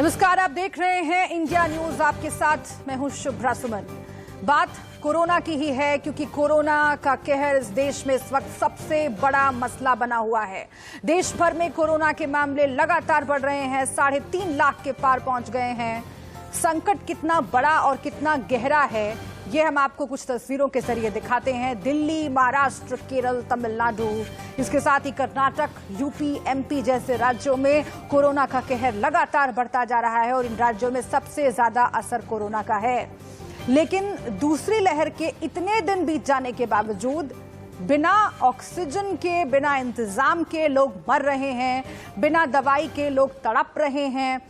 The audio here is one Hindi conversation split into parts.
नमस्कार, आप देख रहे हैं इंडिया न्यूज। आपके साथ मैं हूं शुभ्रा सुमन। बात कोरोना की ही है क्योंकि कोरोना का कहर इस देश में इस वक्त सबसे बड़ा मसला बना हुआ है। देश भर में कोरोना के मामले लगातार बढ़ रहे हैं, 3.5 लाख के पार पहुंच गए हैं। संकट कितना बड़ा और कितना गहरा है, ये हम आपको कुछ तस्वीरों के जरिए दिखाते हैं। दिल्ली, महाराष्ट्र, केरल, तमिलनाडु, इसके साथ ही कर्नाटक, यूपी, एमपी जैसे राज्यों में कोरोना का कहर लगातार बढ़ता जा रहा है और इन राज्यों में सबसे ज्यादा असर कोरोना का है। लेकिन दूसरी लहर के इतने दिन बीत जाने के बावजूद बिना ऑक्सीजन के, बिना इंतजाम के लोग मर रहे हैं, बिना दवाई के लोग तड़प रहे हैं।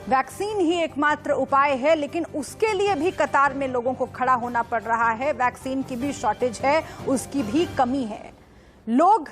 वैक्सीन ही एकमात्र उपाय है, लेकिन उसके लिए भी कतार में लोगों को खड़ा होना पड़ रहा है। वैक्सीन की भी शॉर्टेज है, उसकी भी कमी है। लोग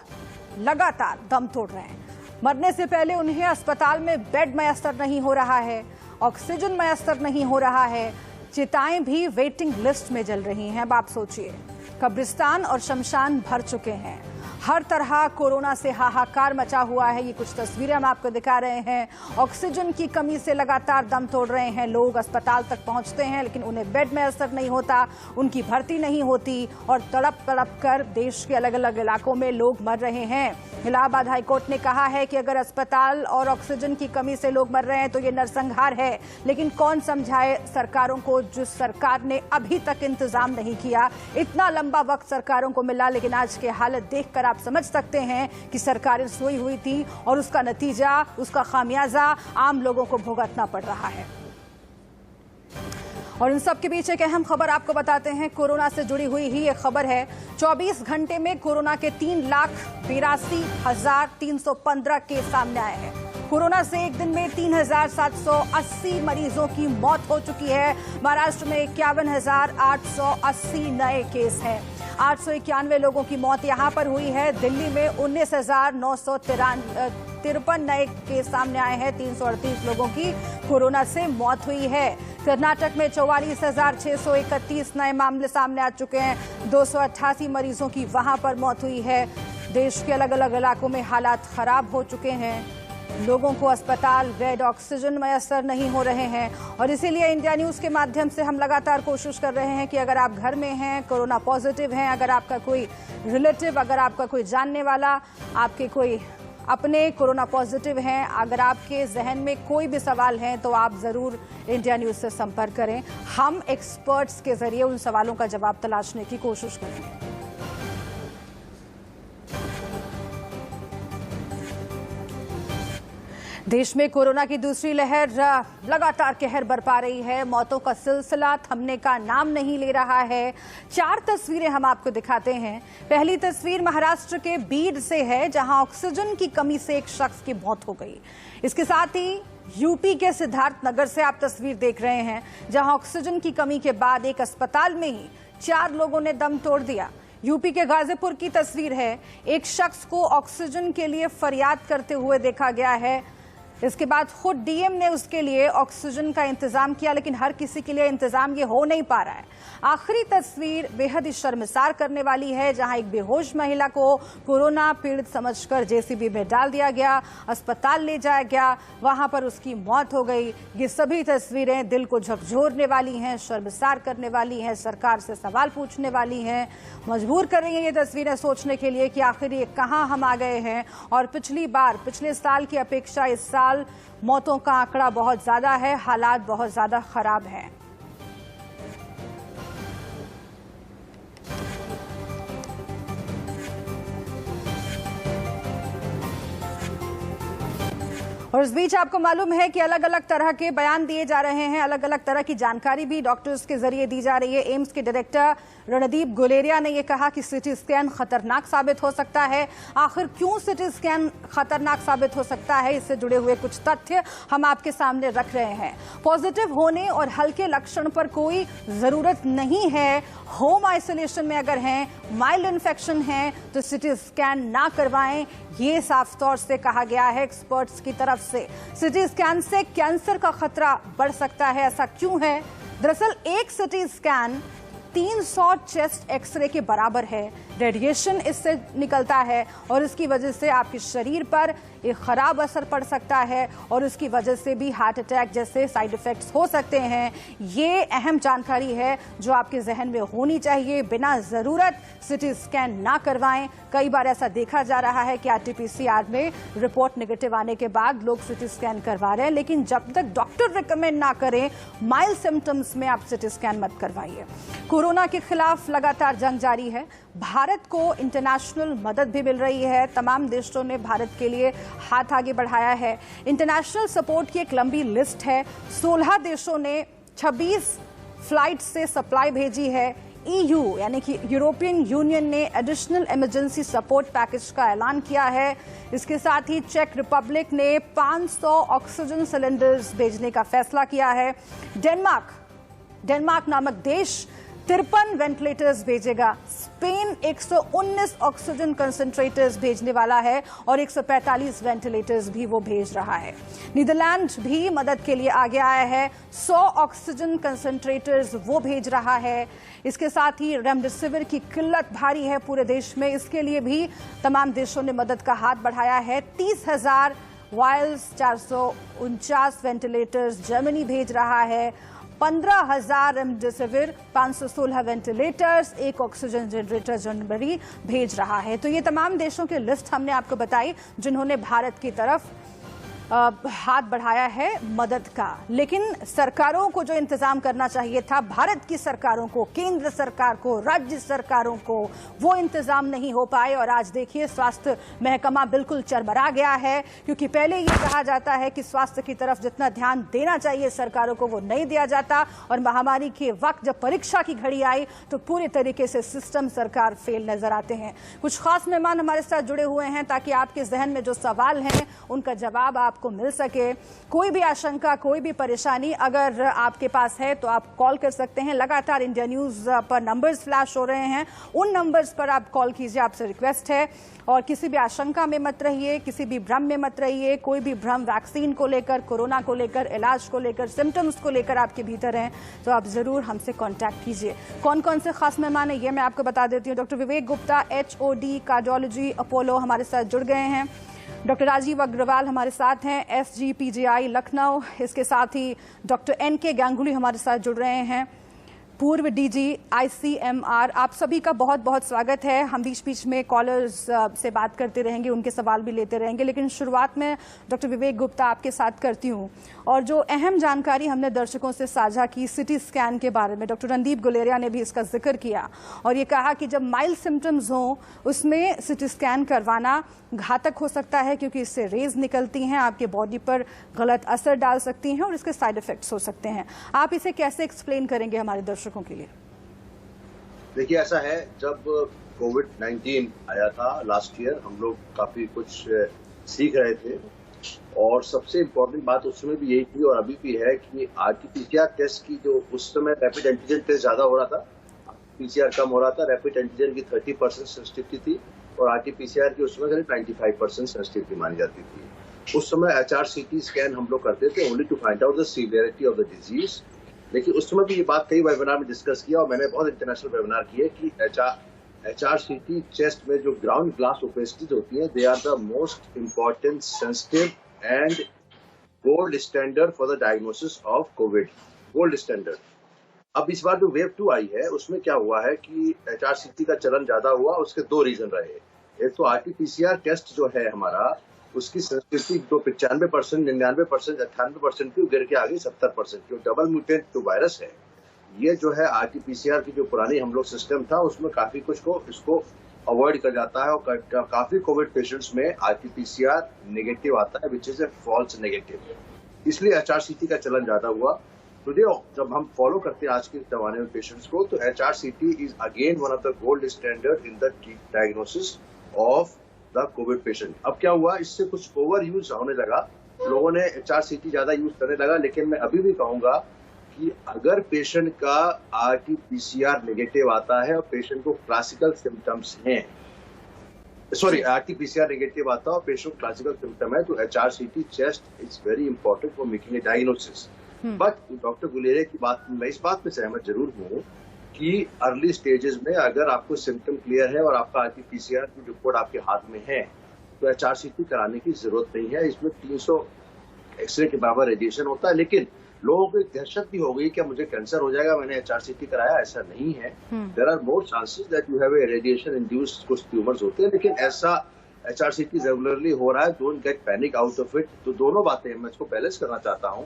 लगातार दम तोड़ रहे हैं। मरने से पहले उन्हें अस्पताल में बेड मयस्सर नहीं हो रहा है, ऑक्सीजन मयस्सर नहीं हो रहा है, चिताएं भी वेटिंग लिस्ट में जल रही हैं। अब आप सोचिए, कब्रिस्तान और शमशान भर चुके हैं। हर तरह कोरोना से हाहाकार मचा हुआ है। ये कुछ तस्वीरें हम आपको दिखा रहे हैं। ऑक्सीजन की कमी से लगातार दम तोड़ रहे हैं लोग। अस्पताल तक पहुंचते हैं लेकिन उन्हें बेड में असर नहीं होता, उनकी भर्ती नहीं होती और तड़प तड़प कर देश के अलग अलग इलाकों में लोग मर रहे हैं। इलाहाबाद हाईकोर्ट ने कहा है कि अगर अस्पताल और ऑक्सीजन की कमी से लोग मर रहे हैं तो ये नरसंहार है। लेकिन कौन समझाए सरकारों को, जिस सरकार ने अभी तक इंतजाम नहीं किया। इतना लंबा वक्त सरकारों को मिला, लेकिन आज की हालत देखकर आप समझ सकते हैं कि सरकारें सोई हुई थी और उसका नतीजा, उसका खामियाजा आम लोगों को भुगतना पड़ रहा है। और इन सब के बीच एक अहम खबर आपको बताते हैं। कोरोना से जुड़ी हुई ही एक खबर है। 24 घंटे में कोरोना के 3,82,315 केस सामने आए हैं। कोरोना से एक दिन में 3,780 मरीजों की मौत हो चुकी है। महाराष्ट्र में 51,880 नए केस हैं। 891 लोगों की मौत यहां पर हुई है। दिल्ली में 19,953 नए केस सामने आए हैं। 338 लोगों की कोरोना से मौत हुई है। कर्नाटक में 44,631 नए मामले सामने आ चुके हैं। 288 मरीजों की वहां पर मौत हुई है। देश के अलग अलग इलाकों में हालात खराब हो चुके हैं। लोगों को अस्पताल, बेड, ऑक्सीजन मयस्सर नहीं हो रहे हैं और इसीलिए इंडिया न्यूज के माध्यम से हम लगातार कोशिश कर रहे हैं कि अगर आप घर में हैं, कोरोना पॉजिटिव हैं, अगर आपका कोई रिलेटिव, अगर आपका कोई जानने वाला, आपके कोई अपने कोरोना पॉजिटिव हैं, अगर आपके जहन में कोई भी सवाल हैं तो आप जरूर इंडिया न्यूज से संपर्क करें। हम एक्सपर्ट्स के जरिए उन सवालों का जवाब तलाशने की कोशिश करेंगे। देश में कोरोना की दूसरी लहर लगातार कहर बरपा रही है। मौतों का सिलसिला थमने का नाम नहीं ले रहा है। 4 तस्वीरें हम आपको दिखाते हैं। पहली तस्वीर महाराष्ट्र के बीड से है, जहां ऑक्सीजन की कमी से एक शख्स की मौत हो गई। इसके साथ ही यूपी के सिद्धार्थनगर से आप तस्वीर देख रहे हैं, जहां ऑक्सीजन की कमी के बाद एक अस्पताल में ही 4 लोगों ने दम तोड़ दिया। यूपी के गाजीपुर की तस्वीर है। एक शख्स को ऑक्सीजन के लिए फरियाद करते हुए देखा गया है। इसके बाद खुद डीएम ने उसके लिए ऑक्सीजन का इंतजाम किया, लेकिन हर किसी के लिए इंतजाम ये हो नहीं पा रहा है। आखिरी तस्वीर बेहद ही शर्मसार करने वाली है, जहां एक बेहोश महिला को कोरोना पीड़ित समझकर जेसीबी में डाल दिया गया, अस्पताल ले जाया गया, वहां पर उसकी मौत हो गई। ये सभी तस्वीरें दिल को झकझोरने वाली हैं, शर्मसार करने वाली हैं, सरकार से सवाल पूछने वाली हैं, मजबूर कर रही हैं ये तस्वीरें सोचने के लिए कि आखिर ये कहां हम आ गए हैं। और पिछले साल की अपेक्षा इस साल मौतों का आंकड़ा बहुत ज्यादा है, हालात बहुत ज्यादा खराब हैं। और इस बीच आपको मालूम है कि अलग अलग तरह के बयान दिए जा रहे हैं, अलग अलग तरह की जानकारी भी डॉक्टर्स के जरिए दी जा रही है। एम्स के डायरेक्टर रणदीप गुलेरिया ने यह कहा कि सिटी स्कैन खतरनाक साबित हो सकता है। आखिर क्यों सिटी स्कैन खतरनाक साबित हो सकता है, इससे जुड़े हुए कुछ तथ्य हम आपके सामने रख रहे हैं। पॉजिटिव होने और हल्के लक्षण पर कोई जरूरत नहीं है। होम आइसोलेशन में अगर हैं, माइल्ड इन्फेक्शन है तो सिटी स्कैन ना करवाएं, ये साफ तौर से कहा गया है एक्सपर्ट्स की तरफ से। सिटी स्कैन से कैंसर का खतरा बढ़ सकता है। ऐसा क्यों है? दरअसल एक सिटी स्कैन 300 चेस्ट एक्सरे के बराबर है। रेडिएशन इससे निकलता है और इसकी वजह से आपके शरीर पर एक खराब असर पड़ सकता है और उसकी वजह से भी हार्ट अटैक जैसे साइड इफेक्ट्स हो सकते हैं। ये अहम जानकारी है जो आपके जहन में होनी चाहिए। बिना जरूरत सिटी स्कैन ना करवाएं। कई बार ऐसा देखा जा रहा है कि आरटीपीसीआर में रिपोर्ट नेगेटिव आने के बाद लोग सिटी स्कैन करवा रहे हैं, लेकिन जब तक डॉक्टर रिकमेंड ना करें माइल्ड सिम्टम्स में आप सिटी स्कैन मत करवाइए। कोरोना के खिलाफ लगातार जंग जारी है। भारत को इंटरनेशनल मदद भी मिल रही है। तमाम देशों ने भारत के लिए हाथ आगे बढ़ाया है। इंटरनेशनल सपोर्ट की एक लंबी लिस्ट है। 16 देशों ने 26 फ्लाइट से सप्लाई भेजी है। ईयू यानी कि यूरोपियन यूनियन ने एडिशनल इमरजेंसी सपोर्ट पैकेज का ऐलान किया है। इसके साथ ही चेक रिपब्लिक ने 500 ऑक्सीजन सिलेंडर्स भेजने का फैसला किया है। डेनमार्क नामक देश 53 वेंटिलेटर्स भेजेगा। स्पेन 119 ऑक्सीजन कंसंट्रेटर्स भेजने वाला है और 145 वेंटिलेटर्स भी वो भेज रहा है। नीदरलैंड भी मदद के लिए आगे आया है। 100 ऑक्सीजन कंसंट्रेटर्स वो भेज रहा है। इसके साथ ही रेमडेसिविर की किल्लत भारी है पूरे देश में, इसके लिए भी तमाम देशों ने मदद का हाथ बढ़ाया है। 30,000 वायल्स, 449 वेंटिलेटर्स जर्मनी भेज रहा है। 15,000 रेमडेसिविर, 516 वेंटिलेटर्स, 1 ऑक्सीजन जनरेटर जनवरी भेज रहा है। तो ये तमाम देशों की लिस्ट हमने आपको बताई जिन्होंने भारत की तरफ हाथ बढ़ाया है मदद का। लेकिन सरकारों को जो इंतजाम करना चाहिए था, भारत की सरकारों को, केंद्र सरकार को, राज्य सरकारों को, वो इंतजाम नहीं हो पाए। और आज देखिए स्वास्थ्य महकमा बिल्कुल चरमरा गया है, क्योंकि पहले ये कहा जाता है कि स्वास्थ्य की तरफ जितना ध्यान देना चाहिए सरकारों को वो नहीं दिया जाता, और महामारी के वक्त जब परीक्षा की घड़ी आई तो पूरे तरीके से सिस्टम, सरकार फेल नजर आते हैं। कुछ खास मेहमान हमारे साथ जुड़े हुए हैं ताकि आपके जहन में जो सवाल हैं उनका जवाब आपको मिल सके। कोई भी आशंका, कोई भी परेशानी अगर आपके पास है तो आप कॉल कर सकते हैं। लगातार इंडिया न्यूज पर नंबर्स फ्लैश हो रहे हैं, उन नंबर्स पर आप कॉल कीजिए, आपसे रिक्वेस्ट है। और किसी भी आशंका में मत रहिए, किसी भी भ्रम में मत रहिए। कोई भी भ्रम वैक्सीन को लेकर, कोरोना को लेकर, इलाज को लेकर, सिम्टम्स को लेकर आपके भीतर हैं तो आप जरूर हमसे कांटेक्ट कीजिए। कौन कौन से खास मेहमान है ये मैं आपको बता देती हूँ। डॉक्टर विवेक गुप्ता, HOD कार्डियोलॉजी अपोलो हमारे साथ जुड़ गए हैं। डॉक्टर राजीव अग्रवाल हमारे साथ हैं, SGPGI लखनऊ। इसके साथ ही डॉक्टर NK गांगुली हमारे साथ जुड़ रहे हैं, पूर्व DG ICMR। आप सभी का बहुत बहुत स्वागत है। हम बीच बीच में कॉलर्स से बात करते रहेंगे, उनके सवाल भी लेते रहेंगे, लेकिन शुरुआत में डॉक्टर विवेक गुप्ता आपके साथ करती हूँ। और जो अहम जानकारी हमने दर्शकों से साझा की सिटी स्कैन के बारे में, डॉक्टर रणदीप गुलेरिया ने भी इसका जिक्र किया और ये कहा कि जब माइल्ड सिम्टम्स हों उसमें सिटी स्कैन करवाना घातक हो सकता है, क्योंकि इससे रेज निकलती हैं, आपके बॉडी पर गलत असर डाल सकती हैं और इसके साइड इफेक्ट्स हो सकते हैं। आप इसे कैसे एक्सप्लेन करेंगे हमारे दर्शकों के लिए? देखिए, ऐसा है, जब कोविड-19 आया था लास्ट ईयर, हम लोग काफी कुछ सीख रहे थे और सबसे इम्पोर्टेंट बात उस समय भी यही थी और अभी भी है कि RT-PCR टेस्ट की जो उस समय रैपिड एंटीजन टेस्ट ज्यादा हो रहा था, PCR कम हो रहा था। रैपिड एंटीजन की 30% सेंसिटिविटी थी और RT-PCR की उस समय करीब 95% सेंसिटिविटी मानी जाती थी। उस समय HRCT स्कैन हम लोग करते थे only to find out the severity of the disease. लेकिन उस समय भी ये बात कई वेबिनार में डिस्कस किया और मैंने बहुत इंटरनेशनल वेबिनार किए कि HRCT चेस्ट में जो ग्राउंड ग्लास ओपेसिटीज होती है, they are the most important, sensitive and gold standard for the diagnosis of COVID, gold standard. अब इस बार जो वेव 2 आई है उसमें क्या हुआ है कि HRCT का चलन ज्यादा हुआ, उसके 2 रीजन रहे। एक तो RT-PCR टेस्ट जो है हमारा, उसकी सेंसिटिविटी जो 95%, 99%, 98% की गिर के आ गई 70%। जो डबल म्यूटेंट जो वायरस है, ये जो है RT-PCR की जो पुरानी हम लोग सिस्टम था उसमें काफी कुछ को इसको अवॉइड कर जाता है और काफी कोविड पेशेंट्स में RT-PCR नेगेटिव आता है, which is a false negative. इसलिए HRCT का चलन ज्यादा हुआ। टुडे जब हम फॉलो करते हैं आज के जमाने में पेशेंट्स को, तो HRCT is again one of the gold standard in the diagnosis of the Covid patient. अब क्या हुआ, इससे कुछ ओवर यूज होने लगा, लोगों ने HRCT ज्यादा यूज करने लगा। लेकिन मैं अभी भी कहूंगा कि अगर पेशेंट का RT-PCR नेगेटिव आता है और पेशेंट को क्लासिकल सिम्टम्स हैं, RT-PCR नेगेटिव आता है और पेशेंट को क्लासिकल सिम्टम है, तो HRCT test is very important for making a diagnosis. But doctor Guleria की बात, मैं इस बात में सहमत जरूर हूँ कि अर्ली स्टेजेस में अगर आपको सिम्टम क्लियर है और आपका आरटीपीसीआर की रिपोर्ट आपके हाथ में है तो एचआरसीटी कराने की जरूरत नहीं है। इसमें 300 एक्सरे के बराबर रेडिएशन होता है, लेकिन लोगों को एक दहशत भी हो गई कि मुझे कैंसर हो जाएगा, मैंने एचआरसीटी कराया। ऐसा नहीं है। There are more chances that you have a radiation induced कुछ ट्यूमर्स होते हैं, लेकिन ऐसा एचआरसीटी रेगुलरली हो रहा है। Don't get panic out of it. तो दोनों बातें मैं इसको बैलेंस करना चाहता हूँ।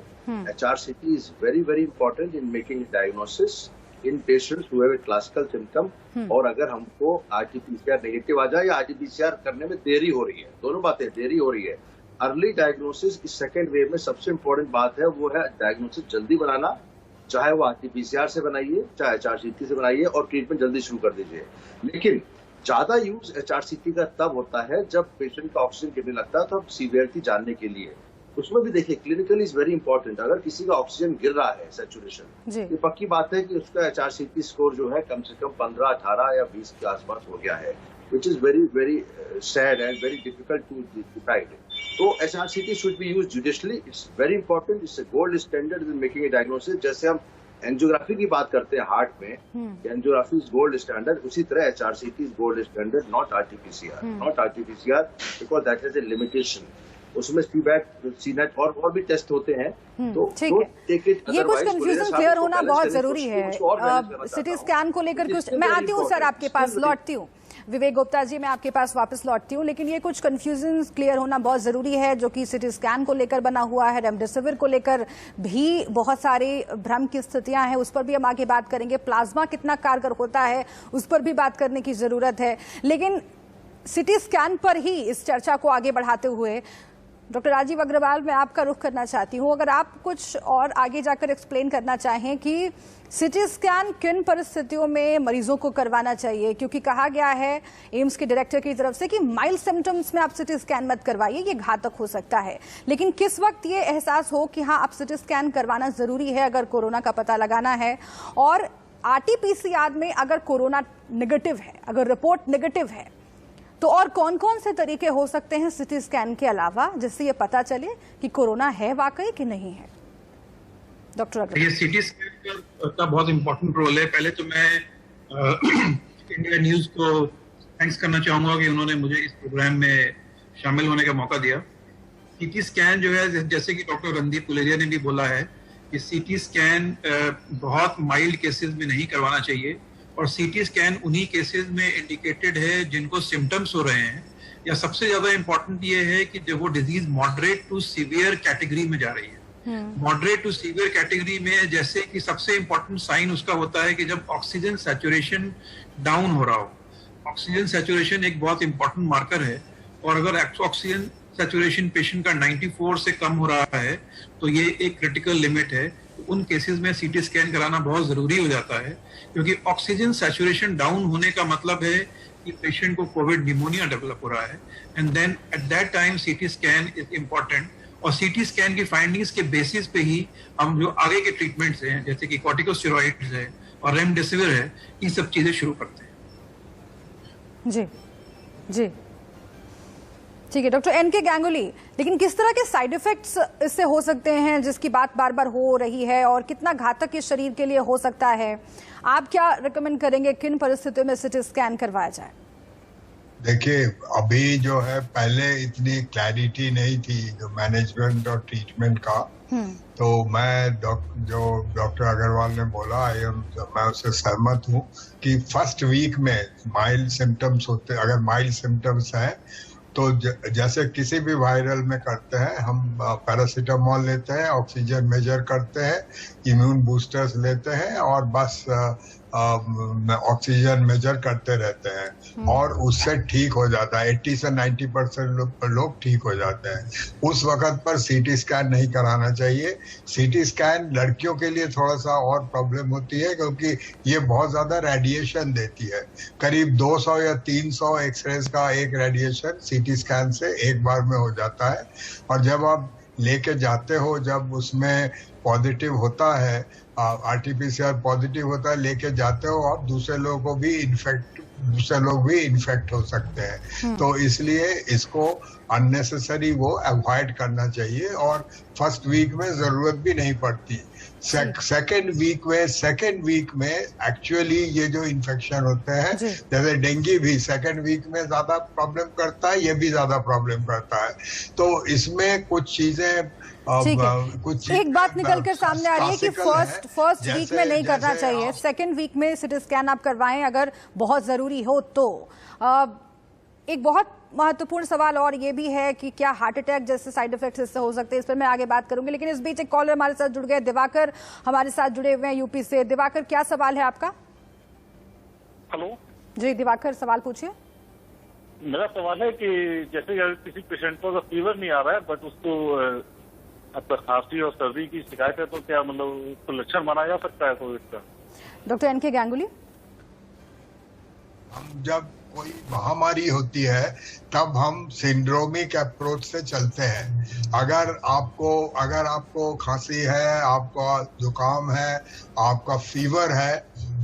HRCT is very very important in making diagnosis in patients who have a classical symptom. और अगर हमको आरटीपीसीआर नेगेटिव आ जाए या आरटीपीसीआर करने में देरी हो रही है, दोनों बातें देरी हो रही है। अर्ली डायग्नोसिस इस सेकेंड वेव में सबसे इंपॉर्टेंट बात है, वो है डायग्नोसिस जल्दी बनाना, चाहे वो आरटीपीसीआर से बनाइए चाहे एचआरसीटी से बनाइए, और ट्रीटमेंट जल्दी शुरू कर दीजिए। लेकिन ज्यादा यूज एचआरसीटी का तब होता है जब पेशेंट का ऑक्सीजन गिरने लगता है, तो अब सीवियरिटी जानने के लिए उसमें भी देखिए क्लिनिकली इज वेरी इंपॉर्टेंट। अगर किसी का ऑक्सीजन गिर रहा है सैचुरेशन, ये पक्की बात है कि उसका एचआरसीटी स्कोर जो है कम से कम 15, 18 या 20 के आसपास हो गया है, which is very very sad and very difficult to decide. So HRCT should be used judiciously. It's very important. It's a gold standard in making a diagnosis. जैसे हम एंजियोग्राफी की बात करते हैं हार्ट में, एंजियोग्राफी इज गोल्ड स्टैंडर्ड, उसी तरह HRCT is gold standard, not RTPCR. Not RTPCR because that has a limitation. उसमें सीनेट और भी टेस्ट होते हैं। तो ये कुछ कंफ्यूजन क्लियर होना बहुत जरूरी है सिटी स्कैन को लेकर। कुछ मैं आती हूँ सर, आपके पास लौटती हूँ। विवेक गुप्ता जी, मैं आपके पास वापस लौटती हूँ, लेकिन ये कुछ कंफ्यूजन क्लियर होना बहुत जरूरी है जो कि सिटी स्कैन को लेकर बना हुआ है। रेमडेसिविर को लेकर भी बहुत सारी भ्रम की स्थितियां हैं, उस पर भी हम आगे बात करेंगे। प्लाज्मा कितना कारगर होता है उस पर भी बात करने की जरूरत है। लेकिन सिटी स्कैन पर ही इस चर्चा को आगे बढ़ाते हुए डॉक्टर राजीव अग्रवाल, मैं आपका रुख करना चाहती हूं। अगर आप कुछ और आगे जाकर एक्सप्लेन करना चाहें कि सिटी स्कैन किन परिस्थितियों में मरीजों को करवाना चाहिए, क्योंकि कहा गया है एम्स के डायरेक्टर की तरफ से कि माइल्ड सिम्टम्स में आप सिटी स्कैन मत करवाइए, ये घातक हो सकता है। लेकिन किस वक्त ये एहसास हो कि हाँ, आप सिटी स्कैन करवाना जरूरी है अगर कोरोना का पता लगाना है, और आरटीपीसीआर में अगर कोरोना नेगेटिव है, अगर रिपोर्ट नेगेटिव है, तो और कौन कौन से तरीके हो सकते हैं सिटी स्कैन के अलावा जिससे ये पता चले कि कोरोना है वाकई कि नहीं है? डॉक्टर अग्रवाल, ये सिटी स्कैन का बहुत इंपॉर्टेंट रोल है। पहले तो मैं इंडिया न्यूज को थैंक्स करना चाहूंगा कि उन्होंने मुझे इस प्रोग्राम में शामिल होने का मौका दिया। सिटी स्कैन जो है, जैसे कि डॉक्टर रणदीप गुलेरिया ने भी बोला है कि सिटी स्कैन बहुत माइल्ड केसेस में नहीं करवाना चाहिए, और सीटी स्कैन उन्हीं केसेस में इंडिकेटेड है जिनको सिम्टम्स हो रहे हैं, या सबसे ज्यादा इंपॉर्टेंट ये है कि जब वो disease moderate to severe category में जा रही है। मॉडरेट टू सीवियर कैटेगरी में जैसे कि सबसे इंपॉर्टेंट साइन उसका होता है कि जब ऑक्सीजन सैचुरेशन डाउन हो रहा हो। ऑक्सीजन सैचुरेशन एक बहुत इंपॉर्टेंट मार्कर है, और अगर ऑक्सीजन सैचुरेशन पेशेंट का 94 से कम हो रहा है तो ये एक क्रिटिकल लिमिट है। उन केसेस में सीटी स्कैन कराना बहुत जरूरी हो जाता है, क्योंकि ऑक्सीजन सैचुरेशन डाउन होने का मतलब है कि पेशेंट को कोविड निमोनिया डेवलप हो रहा है, and then at that time CT scan is important. और सीटी स्कैन की फाइंडिंग्स के बेसिस पे ही हम जो आगे के ट्रीटमेंट्स हैं, जैसे कि कॉर्टिकोस्टेरॉइड्स है और रेमडेसिविर है, ये सब चीजें शुरू करते हैं। जी जी, ठीक है। डॉक्टर एन के गांगुली, लेकिन किस तरह के साइड इफेक्ट्स इससे हो सकते हैं जिसकी बात बार बार हो रही है, और कितना घातक इस शरीर के लिए हो सकता है? आप क्या रिकमेंड करेंगे, किन परिस्थितियों में सिटी स्कैन करवाया जाए? देखिए, अभी जो है पहले इतनी क्लैरिटी नहीं थी जो मैनेजमेंट और ट्रीटमेंट का, तो मैं जो डॉक्टर अग्रवाल ने बोला मैं उससे सहमत हूँ कि फर्स्ट वीक में माइल्ड सिम्टम्स होते, अगर माइल्ड सिम्टम्स है तो जैसे किसी भी वायरल में करते हैं, हम पैरासीटामोल लेते हैं, ऑक्सीजन मेजर करते हैं, इम्यून बूस्टर्स लेते हैं, और बस ऑक्सीजन मेजर करते रहते हैं, और उससे ठीक हो जाता है। 80 से 90% लोग ठीक हो जाते हैं। उस वक्त पर सीटी स्कैन नहीं कराना चाहिए। सीटी स्कैन लड़कियों के लिए थोड़ा सा और प्रॉब्लम होती है, क्योंकि ये बहुत ज्यादा रेडिएशन देती है। करीब 200 या 300 एक्सरेज का एक रेडिएशन सीटी स्कैन से एक बार में हो जाता है, और जब आप लेके जाते हो, जब उसमें पॉजिटिव होता है, आरटीपीसीआर पॉजिटिव होता है, लेके जाते हो आप, दूसरे लोग भी इन्फेक्ट हो सकते हैं। तो इसलिए इसको अननेसेसरी वो अवॉइड करना चाहिए, और फर्स्ट वीक में जरूरत भी नहीं पड़ती। सेकेंड वीक में एक्चुअली ये जो इन्फेक्शन होते हैं, जैसे डेंगू भी सेकेंड वीक में ज्यादा प्रॉब्लम करता है, ये भी ज्यादा प्रॉब्लम करता है। तो इसमें कुछ चीजें कुछ एक बात निकल कर सामने आ रही है कि फर्स्ट वीक में नहीं करना चाहिए, सेकेंड वीक में सिटी स्कैन आप करवाएं अगर बहुत जरूरी हो तो। एक बहुत महत्वपूर्ण सवाल और ये भी है कि क्या हार्ट अटैक जैसे साइड इफेक्ट्स इससे हो सकते हैं, इस पर मैं आगे बात करूंगी। लेकिन इस बीच एक कॉलर हमारे साथ जुड़ गए, दिवाकर हमारे साथ जुड़े हुए हैं यूपी से। दिवाकर, क्या सवाल है आपका? हेलो जी दिवाकर, सवाल पूछिए। मेरा सवाल है कि जैसे किसी पेशेंट को फीवर नहीं आ रहा है बट उसको आपका खांसी और सर्दी की शिकायत है, तो क्या मतलब उसको लक्षण माना जा सकता है कोविड का? डॉक्टर एनके गांगुली, हम जब कोई महामारी होती है तब हम सिंड्रोमिक अप्रोच से चलते हैं। अगर आपको खांसी है, आपका जुकाम है, आपका फीवर है,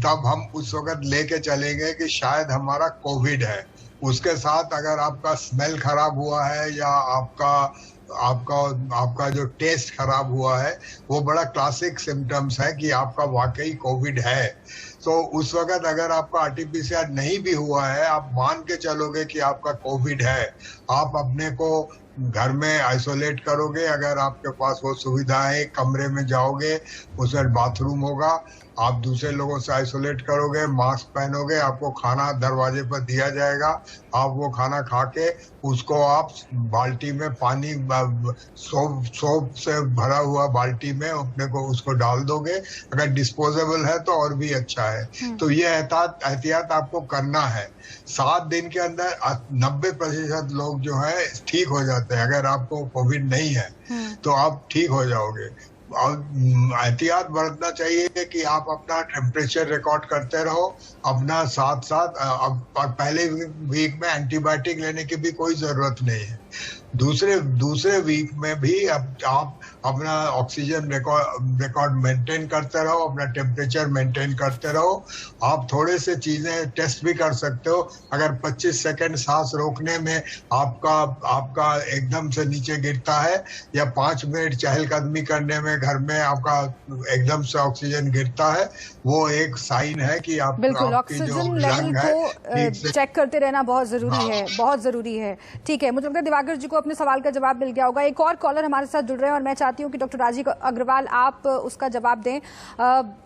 तब हम उस वक्त लेके चलेंगे कि शायद हमारा कोविड है। उसके साथ अगर आपका स्मेल खराब हुआ है या आपका जो टेस्ट खराब हुआ है, वो बड़ा क्लासिक सिम्टम्स है कि आपका वाकई कोविड है। तो उस वक्त अगर आपका आरटीपीसीआर नहीं भी हुआ है, आप मान के चलोगे कि आपका कोविड है। आप अपने को घर में आइसोलेट करोगे, अगर आपके पास वो सुविधा है, कमरे में जाओगे, उसमें बाथरूम होगा, आप दूसरे लोगों से आइसोलेट करोगे, मास्क पहनोगे, आपको खाना दरवाजे पर दिया जाएगा, आप वो खाना खा के उसको आप बाल्टी में पानी सोप से भरा हुआ बाल्टी में अपने को उसको डाल दोगे। अगर डिस्पोजेबल है तो और भी अच्छा है। तो ये एहतियात आपको करना है। 7 दिन के अंदर 90% लोग जो है ठीक हो जाते हैं। अगर आपको कोविड नहीं है तो आप ठीक हो जाओगे। और एहतियात बरतना चाहिए कि आप अपना टेम्परेचर रिकॉर्ड करते रहो, अपना साथ पहले वीक में एंटीबायोटिक लेने की भी कोई जरूरत नहीं है। दूसरे वीक में भी आप अपना ऑक्सीजन रिकॉर्ड मेंटेन करते रहो, अपना टेम्परेचर मेंटेन करते रहो। आप थोड़े से चीजें टेस्ट भी कर सकते हो। अगर 25 सेकंड सांस रोकने में आपका एकदम से नीचे गिरता है, या 5 मिनट चहलकदमी करने में घर में आपका एकदम से ऑक्सीजन गिरता है, वो एक साइन है कि बिल्कुल ऑक्सीजन लेवल को चेक करते रहना बहुत जरूरी है, बहुत जरूरी है। ठीक है, मुझे लगता है दिवाकर जी को अपने सवाल का जवाब मिल गया होगा। एक और कॉलर हमारे साथ जुड़ रहे हैं और मैं चाहती हूं कि डॉक्टर राजीव अग्रवाल आप उसका जवाब दें।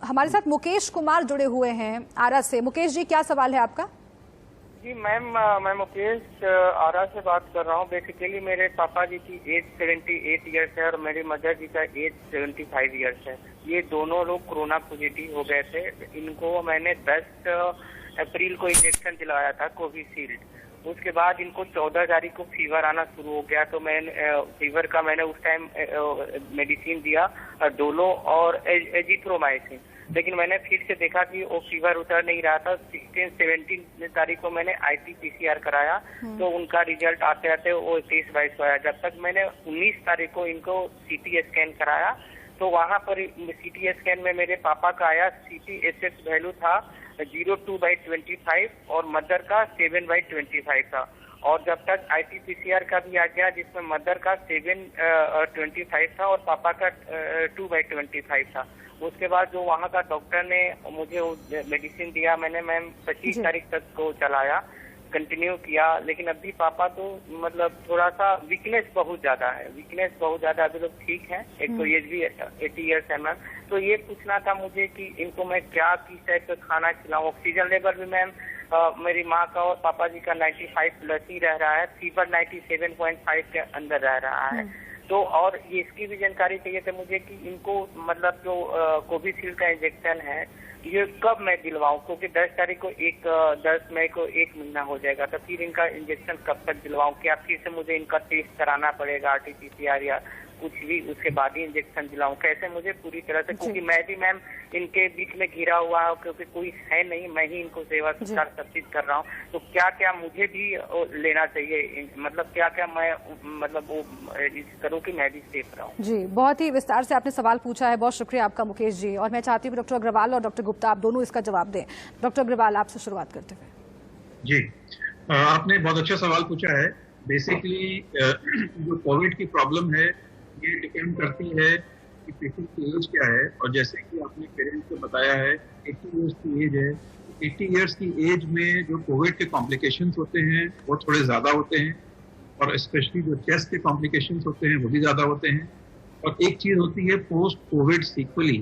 हमारे साथ मुकेश कुमार जुड़े हुए हैं आरा से। मुकेश जी, क्या सवाल है आपका? जी मैम, मैं मुकेश आरा से बात कर रहा हूँ। बेसिकली मेरे पापा जी की एज 78 ईयर्स है और मेरी मदर जी का एज 75 ईयर्स है। ये दोनों लोग कोरोना पॉजिटिव हो गए थे। इनको मैंने 10 अप्रैल को इंजेक्शन दिलाया था कोविशील्ड। उसके बाद इनको 14 तारीख को फीवर आना शुरू हो गया, तो मैंने फीवर का मैंने उस टाइम मेडिसिन दिया, डोलो और एजिथ्रोमाइसिन। लेकिन मैंने फिर से देखा कि वो फीवर उतर नहीं रहा था। 16-17 तारीख को मैंने RT-PCR कराया, तो उनका रिजल्ट आते आते वो 23-22 को आया। जब तक मैंने 19 तारीख को इनको CT स्कैन कराया, तो वहां पर CT स्कैन में मेरे पापा का आया CTSH वैल्यू था 0.2/25 और मदर का 7/25 था। और जब तक RT-PCR का भी आ गया, जिसमें मदर का 7/25 था और पापा का 2/25 था। उसके बाद जो वहाँ का डॉक्टर ने मुझे मेडिसिन दिया, मैंने मैम 25 तारीख तक को चलाया, कंटिन्यू किया। लेकिन अभी पापा तो मतलब थोड़ा सा वीकनेस बहुत ज्यादा है, अभी लोग ठीक हैं। एक तो एज भी 80 ईयर्स है मैम। तो ये पूछना था मुझे कि इनको मैं क्या किस टाइप का खाना खिलाऊं। ऑक्सीजन लेवल भी मैम मेरी माँ का और पापा जी का 95+ ही रह रहा है, फीवर 97.5 के अंदर रह रहा है। तो और ये इसकी भी जानकारी चाहिए थी मुझे कि इनको मतलब जो कोविशील्ड का इंजेक्शन है ये कब मैं दिलवाऊं, क्योंकि 10 मई को 1 महीना हो जाएगा। तो फिर इनका इंजेक्शन कब तक दिलवाऊं? क्या फिर से मुझे इनका टेस्ट कराना पड़ेगा RT-PCR या कुछ भी, उसके बाद ही इंजेक्शन दिलाऊं? कैसे मुझे पूरी तरह से, क्योंकि मैं भी मैम इनके बीच में घिरा हुआ हूँ, क्योंकि कोई है नहीं, मैं ही इनको सेवा सत्कार सब चीज कर रहा हूँ। तो क्या क्या मुझे भी लेना चाहिए, मतलब क्या क्या मैं मतलब वो करूँ कि मैं भी सेफ रहूँ? जी, बहुत ही विस्तार से आपने सवाल पूछा है, बहुत शुक्रिया आपका मुकेश जी। और मैं चाहती हूँ डॉक्टर अग्रवाल और डॉक्टर गुप्ता आप दोनों इसका जवाब दें। डॉक्टर अग्रवाल, आपसे शुरुआत करते हुए। जी, आपने बहुत अच्छा सवाल पूछा है। बेसिकली जो कोविड की प्रॉब्लम है ये डिपेंड करती है कि पेशेंट की एज क्या है, और जैसे कि आपने पेरेंट्स को बताया है 80 इयर्स की एज है, 80 इयर्स की एज में जो कोविड के कॉम्प्लिकेशंस होते हैं वो थोड़े ज़्यादा होते हैं, और स्पेशली जो चेस्ट के कॉम्प्लिकेशंस होते हैं वो भी ज़्यादा होते हैं। और एक चीज़ होती है पोस्ट कोविड सीक्वली,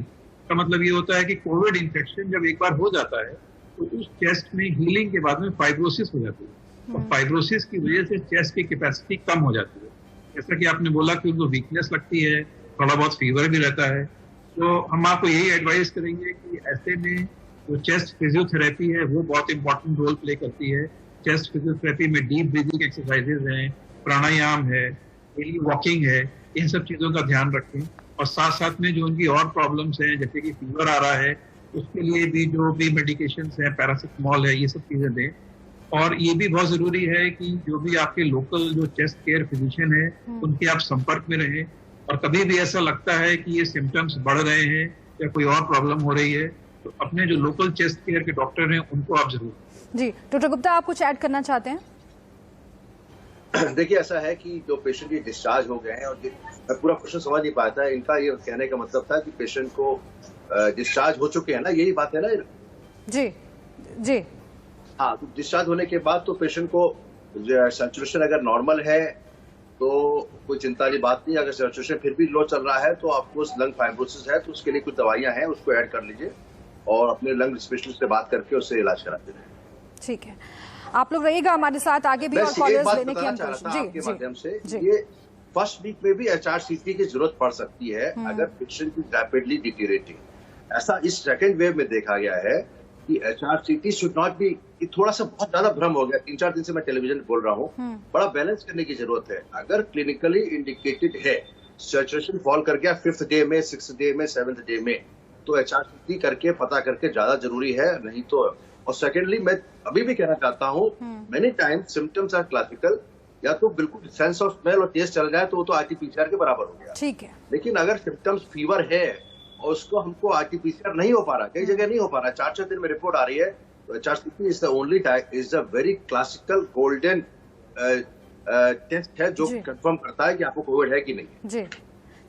का मतलब ये होता है कि कोविड इन्फेक्शन जब एक बार हो जाता है तो उस चेस्ट में हीलिंग के बाद में फाइब्रोसिस हो जाती है, और फाइब्रोसिस की वजह से चेस्ट की कैपेसिटी कम हो जाती है। जैसा कि आपने बोला कि उनको वीकनेस लगती है, थोड़ा बहुत फीवर भी रहता है, तो हम आपको यही एडवाइस करेंगे कि ऐसे में जो चेस्ट फिजियोथेरेपी है वो बहुत इंपॉर्टेंट रोल प्ले करती है। चेस्ट फिजियोथेरेपी में डीप ब्रीदिंग एक्सरसाइजेज हैं, प्राणायाम है, डेली वॉकिंग है, इन सब चीज़ों का ध्यान रखें। और साथ साथ में जो उनकी और प्रॉब्लम्स हैं, जैसे कि फीवर आ रहा है, उसके लिए भी जो भी मेडिकेशंस हैं, पैरासिटामॉल है, ये सब चीज़ें दें। और ये भी बहुत ज़रूरी है कि जो भी आपके लोकल जो चेस्ट केयर फिजिशियन है उनके आप संपर्क में रहें, और कभी भी ऐसा लगता है कि ये सिम्टम्स बढ़ रहे हैं या कोई और प्रॉब्लम हो रही है तो अपने जो लोकल चेस्ट केयर के डॉक्टर हैं उनको आप जरूर। जी डॉक्टर गुप्ता, आप कुछ ऐड करना चाहते हैं? देखिए, ऐसा है कि जो पेशेंट ये डिस्चार्ज हो गए हैं, और मैं पूरा क्वेश्चन समझ नहीं पाया था, इनका ये कहने का मतलब था कि पेशेंट को डिस्चार्ज हो चुके हैं ना, यही बात है ना? जी जी हाँ, तो डिस्चार्ज होने के बाद तो पेशेंट को सैचुरेशन अगर नॉर्मल है तो कोई चिंता वाली बात नहीं। अगर सैचुरेशन फिर भी लो चल रहा है तो आपको लंग फाइब्रोसिस है, तो उसके लिए कुछ दवाइयां हैं, उसको ऐड कर लीजिए और अपने लंग स्पेशलिस्ट से बात करके उससे इलाज कराते रहे। ठीक है, आप लोग रहिएगा हमारे साथ आगे भी और कॉलर्स लेने की हम कोशिश आपके माध्यम से। ये फर्स्ट वीक में भी HRCT की जरूरत पड़ सकती है अगर पेशेंट इज रैपिडली डिटीरिएटिंग। ऐसा इस सेकेंड वेव में देखा गया है कि HRCT शुड नॉट बी, थोड़ा सा बहुत ज्यादा भ्रम हो गया। 3-4 दिन से मैं टेलीविजन बोल रहा हूँ, बड़ा बैलेंस करने की जरूरत है। अगर क्लिनिकली इंडिकेटेड है, सैचुरेशन फॉल कर गया 5th डे में, 6th डे में, 7th डे में, तो HRCT करके पता करके ज्यादा जरूरी है, नहीं तो। और सेकेंडली मैं अभी भी कहना चाहता हूँ, many time symptoms are classical, या तो बिल्कुल सेंस ऑफ स्मेल और टेस्ट चल जाए तो वो तो RT-PCR के बराबर हो गया। ठीक है, लेकिन अगर सिम्टम्स फीवर है और उसको हमको RT-PCR नहीं हो पा रहा, कई जगह नहीं हो पा रहा, 4-6 दिन में रिपोर्ट आ रही है, तो HRCT is the only is the very classical golden test है जो कंफर्म करता है कि आपको कोविड है कि नहीं। जी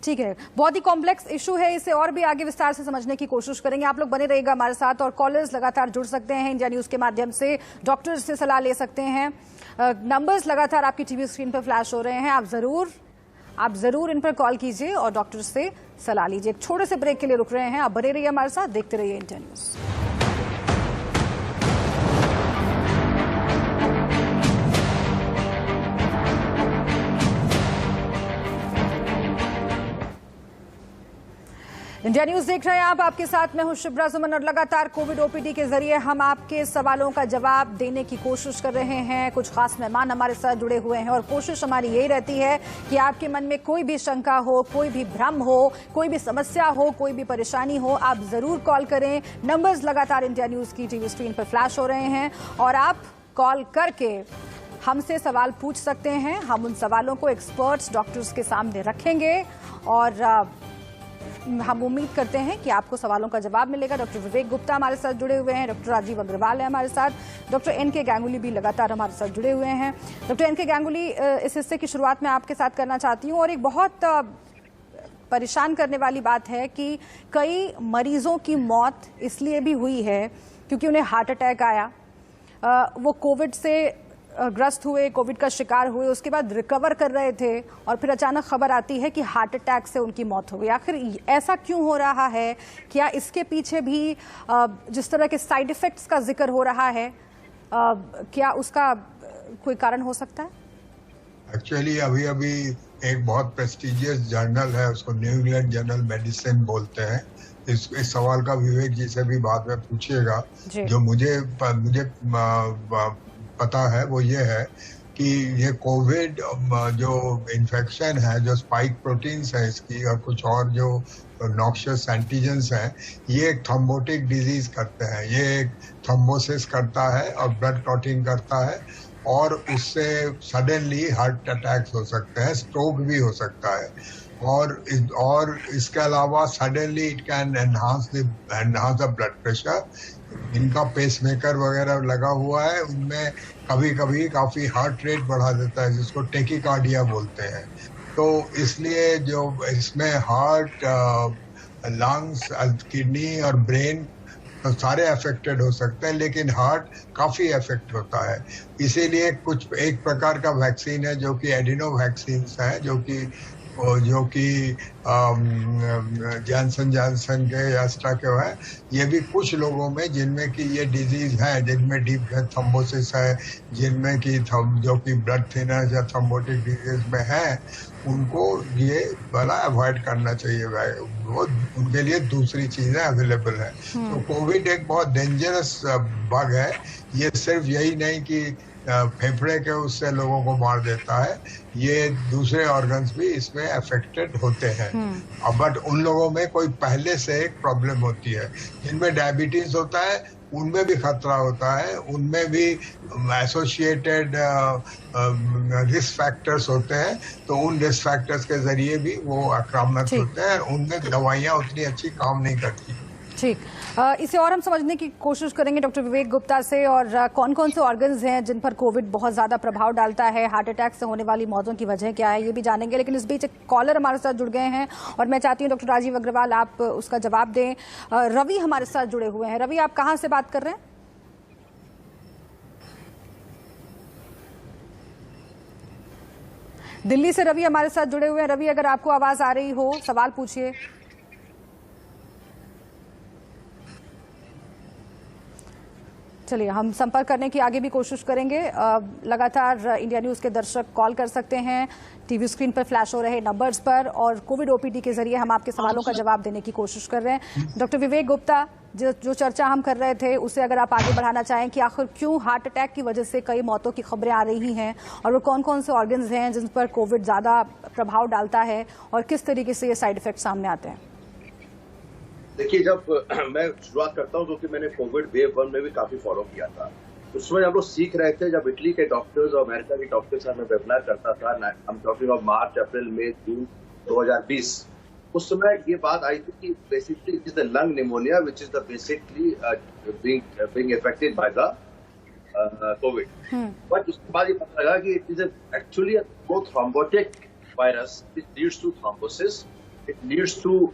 ठीक है, बहुत ही कॉम्प्लेक्स इशू है, इसे और भी आगे विस्तार से समझने की कोशिश करेंगे। आप लोग बने रहिएगा हमारे साथ, और कॉलर्स लगातार जुड़ सकते हैं इंडिया न्यूज के माध्यम से, डॉक्टर से सलाह ले सकते हैं। नंबर्स लगातार आपकी टीवी स्क्रीन पर फ्लैश हो रहे हैं, आप जरूर इन पर कॉल कीजिए और डॉक्टर से सलाह लीजिए। एक छोटे से ब्रेक के लिए रुक रहे हैं, आप बने रहिए हमारे साथ, देखते रहिए इंडिया न्यूज। इंडिया न्यूज देख रहे हैं आप, आपके साथ मैं हूं शिप्रा सुमन, और लगातार कोविड OPD के जरिए हम आपके सवालों का जवाब देने की कोशिश कर रहे हैं। कुछ खास मेहमान हमारे साथ जुड़े हुए हैं और कोशिश हमारी यही रहती है कि आपके मन में कोई भी शंका हो, कोई भी भ्रम हो, कोई भी समस्या हो, कोई भी परेशानी हो, आप जरूर कॉल करें। नंबर्स लगातार इंडिया न्यूज की टीवी स्क्रीन पर फ्लैश हो रहे हैं और आप कॉल करके हमसे सवाल पूछ सकते हैं। हम उन सवालों को एक्सपर्ट्स डॉक्टर्स के सामने रखेंगे और हम उम्मीद करते हैं कि आपको सवालों का जवाब मिलेगा। डॉक्टर विवेक गुप्ता हमारे साथ जुड़े हुए हैं, डॉक्टर राजीव अग्रवाल है हमारे साथ, डॉक्टर NK गांगुली भी लगातार हमारे साथ जुड़े हुए हैं। डॉक्टर NK गांगुली, इस हिस्से की शुरुआत मैं आपके साथ करना चाहती हूँ, और एक बहुत परेशान करने वाली बात है कि कई मरीजों की मौत इसलिए भी हुई है क्योंकि उन्हें हार्ट अटैक आया, वो कोविड से ग्रस्त हुए, कोविड का शिकार हुए, उसके बाद रिकवर कर रहे थे और फिर अचानक खबर आती है कि हार्ट अटैक से उनकी मौत हो गई। आखिर ऐसा क्यों हो रहा है? क्या इसके पीछे भी जिस तरह के साइड इफेक्ट्स का जिक्र हो रहा है, क्या उसका कोई कारण हो सकता है? एक्चुअली अभी एक बहुत प्रेस्टिजियस जर्नल है, उसको न्यू इंग्लैंड जर्नल मेडिसिन बोलते हैं। इस सवाल का विवेक जी से भी बाद में पूछिएगा। जो मुझे पता है वो ये है कि ये कोविड जो इन्फेक्शन है, जो स्पाइक प्रोटीन्स है इसकी और कुछ और जो नॉक्शियस एंटीजेंस हैं, ये एक थ्रोम्बोटिक डिजीज करते हैं। ये एक थ्रोम्बोसिस करता है और ब्लड क्लॉटिंग करता है, और उससे सडनली हार्ट अटैक्स हो सकते हैं, स्ट्रोक भी हो सकता है, और इसके अलावा suddenly it can enhance the blood pressure, जिनका पेसमेकर वगैरह लगा हुआ है उनमें कभी कभी काफी हार्ट रेट बढ़ा देता है, जिसको टेकिकार्डिया बोलते हैं। तो इसलिए जो इसमें हार्ट, लंग्स, किडनी और ब्रेन तो सारे अफेक्टेड हो सकते हैं, लेकिन हार्ट काफी अफेक्ट होता है। इसीलिए कुछ एक प्रकार का वैक्सीन है जो कि एडिनो वैक्सीन है, जो कि जॉनसन के एस्ट्रा के है। ये भी कुछ लोगों में जिनमें कि ये डिजीज है, जिनमें डीप थ्रोम्बोसिस है, जिनमें कि जो कि ब्लड थिनर या थ्रोम्बोटिक डिजीज में है, उनको ये वाला अवॉइड करना चाहिए। वो उनके लिए दूसरी चीजें अवेलेबल है। तो कोविड एक बहुत डेंजरस बग है। ये सिर्फ यही नहीं कि फेफड़े के उससे लोगों को मार देता है, ये दूसरे ऑर्गन्स भी इसमें अफेक्टेड होते हैं। बट उन लोगों में कोई पहले से एक प्रॉब्लम होती है। जिनमें डायबिटीज होता है उनमें भी खतरा होता है, उनमें भी एसोसिएटेड रिस्क फैक्टर्स होते हैं। तो उन रिस्क फैक्टर्स के जरिए भी वो आक्रामक होते हैं, उनमें दवाइयाँ उतनी अच्छी काम नहीं करती। ठीक, इसे और हम समझने की कोशिश करेंगे डॉक्टर विवेक गुप्ता से। और कौन कौन से ऑर्गन्स हैं जिन पर कोविड बहुत ज्यादा प्रभाव डालता है, हार्ट अटैक से होने वाली मौतों की वजह क्या है, ये भी जानेंगे। लेकिन इस बीच एक कॉलर हमारे साथ जुड़ गए हैं और मैं चाहती हूँ डॉक्टर राजीव अग्रवाल आप उसका जवाब दें। रवि हमारे साथ जुड़े हुए हैं। रवि, आप कहाँ से बात कर रहे हैं? दिल्ली से रवि हमारे साथ जुड़े हुए हैं। रवि, अगर आपको आवाज आ रही हो, सवाल पूछिए। चलिए, हम संपर्क करने की आगे भी कोशिश करेंगे। लगातार इंडिया न्यूज के दर्शक कॉल कर सकते हैं टीवी स्क्रीन पर फ्लैश हो रहे नंबर्स पर, और कोविड ओपीडी के जरिए हम आपके सवालों का जवाब देने की कोशिश कर रहे हैं। डॉक्टर विवेक गुप्ता, जो चर्चा हम कर रहे थे उसे अगर आप आगे बढ़ाना चाहें कि आखिर क्यों हार्ट अटैक की वजह से कई मौतों की खबरें आ रही हैं, और वो कौन कौन से ऑर्गन्स हैं जिन पर कोविड ज्यादा प्रभाव डालता है, और किस तरीके से ये साइड इफेक्ट सामने आते हैं। देखिए, जब मैं शुरुआत करता हूं, क्योंकि मैंने कोविड वेव 1 में भी काफी फॉलो किया था, उसमें हम लोग सीख रहे थे। जब इटली के डॉक्टर्स और अमेरिका के डॉक्टर्स से मैं वेबिनार करता था, हम टॉकिंग ऑफ मार्च, अप्रैल, मई, जून 2020, उस समय ये बात आई थी कि basically it is the lung pneumonia which is the basically being affected by the COVID. But उसके बाद ये पता लगा कि it is actually a thrombotic virus, it leads to thrombosis, it leads to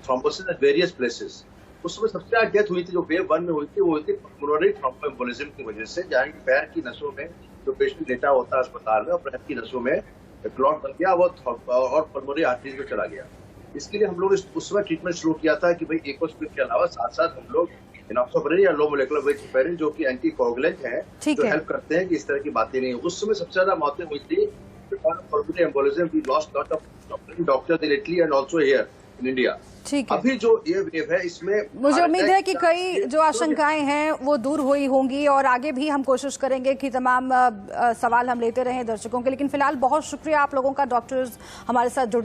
thrombosis at various places. उसमें सबसे ज्यादा डेथ हुई थी जो वेव 1 में हुई थी, वो हुई थी पल्मोनरी थ्रोम्बोएम्बोलिज्म की वजह से, जहाँ की पैर की नसों में जो पेशेंट लेटा होता है अस्पताल में, और पैर की नसों में क्लॉट बन गया और पल्मोनरी आर्टरीज में चला गया। इसके लिए हम लोग उस समय ट्रीटमेंट शुरू किया था कि भाई एकोस्प्रिन के अलावा साथ साथ हम लोग इनॉक्सोप्रिन या लो मोलेकुलर वेट हेपेरिन, जो कि एंटी कोगुलेंट है, जो हेल्प करते हैं कि इस तरह की बातें नहीं। उस समय सबसे ज्यादा मौतें हुई थी pulmonary embolism. We lost lot of doctors in Italy and also here in India. ठीक है, अभी जो ये वेव है इसमें मुझे उम्मीद है कि कई जो आशंकाएं हैं वो दूर हुई होंगी, और आगे भी हम कोशिश करेंगे कि तमाम सवाल हम लेते रहें दर्शकों के। लेकिन फिलहाल बहुत शुक्रिया आप लोगों का डॉक्टर्स हमारे साथ जुड़ने